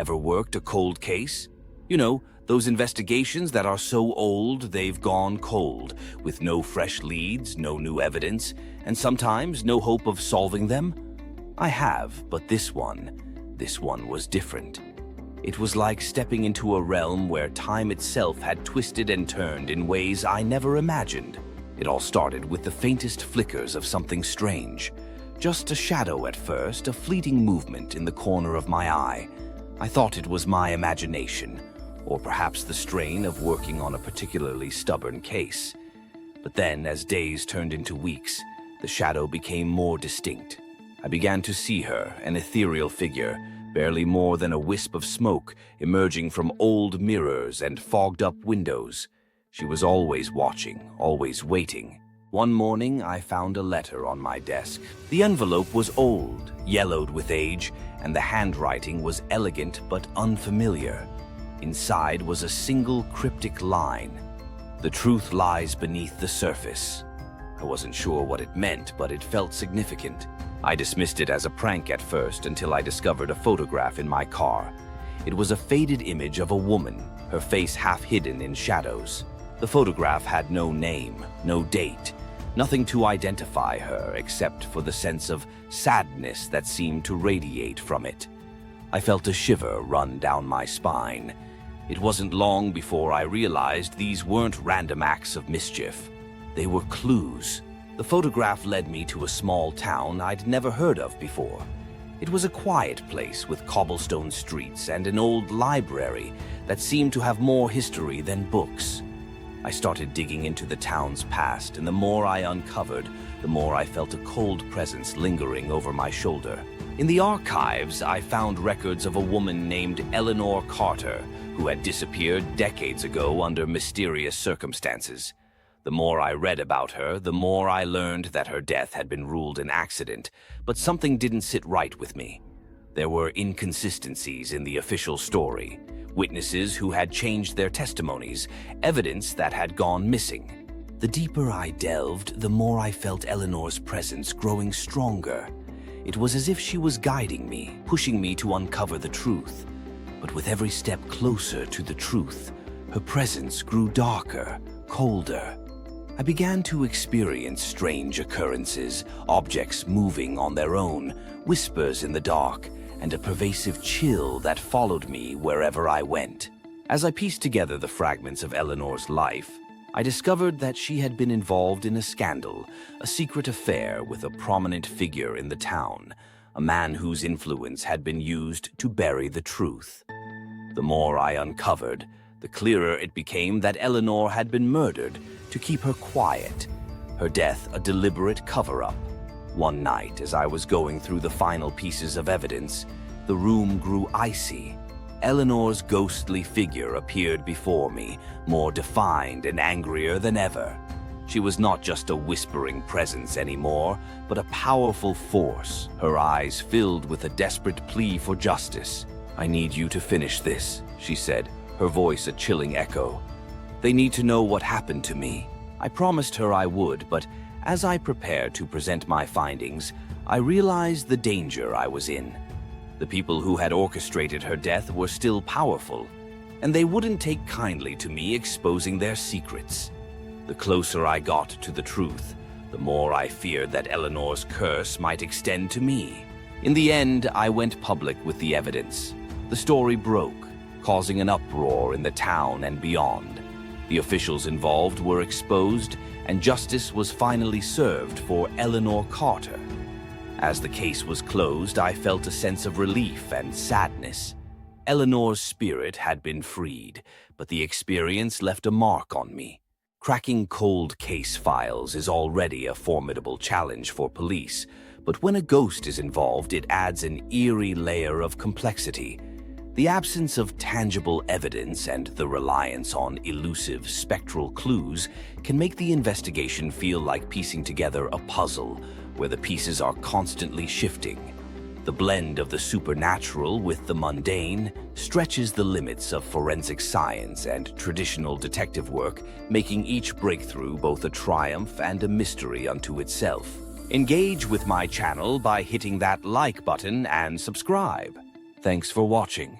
Ever worked a cold case? You know, those investigations that are so old they've gone cold, with no fresh leads, no new evidence, and sometimes no hope of solving them? I have, but this one was different. It was like stepping into a realm where time itself had twisted and turned in ways I never imagined. It all started with the faintest flickers of something strange. Just a shadow at first, a fleeting movement in the corner of my eye. I thought it was my imagination, or perhaps the strain of working on a particularly stubborn case. But then, as days turned into weeks, the shadow became more distinct. I began to see her, an ethereal figure, barely more than a wisp of smoke emerging from old mirrors and fogged-up windows. She was always watching, always waiting. One morning, I found a letter on my desk. The envelope was old, yellowed with age, and the handwriting was elegant but unfamiliar. Inside was a single cryptic line: "The truth lies beneath the surface." I wasn't sure what it meant, but it felt significant. I dismissed it as a prank at first until I discovered a photograph in my car. It was a faded image of a woman, her face half hidden in shadows. The photograph had no name, no date, nothing to identify her except for the sense of sadness that seemed to radiate from it. I felt a shiver run down my spine. It wasn't long before I realized these weren't random acts of mischief. They were clues. The photograph led me to a small town I'd never heard of before. It was a quiet place with cobblestone streets and an old library that seemed to have more history than books. I started digging into the town's past, and the more I uncovered, the more I felt a cold presence lingering over my shoulder. In the archives, I found records of a woman named Eleanor Carter, who had disappeared decades ago under mysterious circumstances. The more I read about her, the more I learned that her death had been ruled an accident, but something didn't sit right with me. There were inconsistencies in the official story, witnesses who had changed their testimonies, evidence that had gone missing. The deeper I delved, the more I felt Eleanor's presence growing stronger. It was as if she was guiding me, pushing me to uncover the truth. But with every step closer to the truth, her presence grew darker, colder. I began to experience strange occurrences, objects moving on their own, whispers in the dark, and a pervasive chill that followed me wherever I went. As I pieced together the fragments of Eleanor's life, I discovered that she had been involved in a scandal, a secret affair with a prominent figure in the town, a man whose influence had been used to bury the truth. The more I uncovered, the clearer it became that Eleanor had been murdered to keep her quiet, her death a deliberate cover-up. One night, as I was going through the final pieces of evidence, the room grew icy. Eleanor's ghostly figure appeared before me, more defined and angrier than ever. She was not just a whispering presence anymore, but a powerful force, her eyes filled with a desperate plea for justice. "I need you to finish this," she said, her voice a chilling echo. "They need to know what happened to me." I promised her I would, but as I prepared to present my findings, I realized the danger I was in. The people who had orchestrated her death were still powerful, and they wouldn't take kindly to me exposing their secrets. The closer I got to the truth, the more I feared that Eleanor's curse might extend to me. In the end, I went public with the evidence. The story broke, causing an uproar in the town and beyond. The officials involved were exposed, and justice was finally served for Eleanor Carter. As the case was closed, I felt a sense of relief and sadness. Eleanor's spirit had been freed, but the experience left a mark on me. Cracking cold case files is already a formidable challenge for police, but when a ghost is involved, it adds an eerie layer of complexity. The absence of tangible evidence and the reliance on elusive spectral clues can make the investigation feel like piecing together a puzzle where the pieces are constantly shifting. The blend of the supernatural with the mundane stretches the limits of forensic science and traditional detective work, making each breakthrough both a triumph and a mystery unto itself. Engage with my channel by hitting that like button and subscribe. Thanks for watching.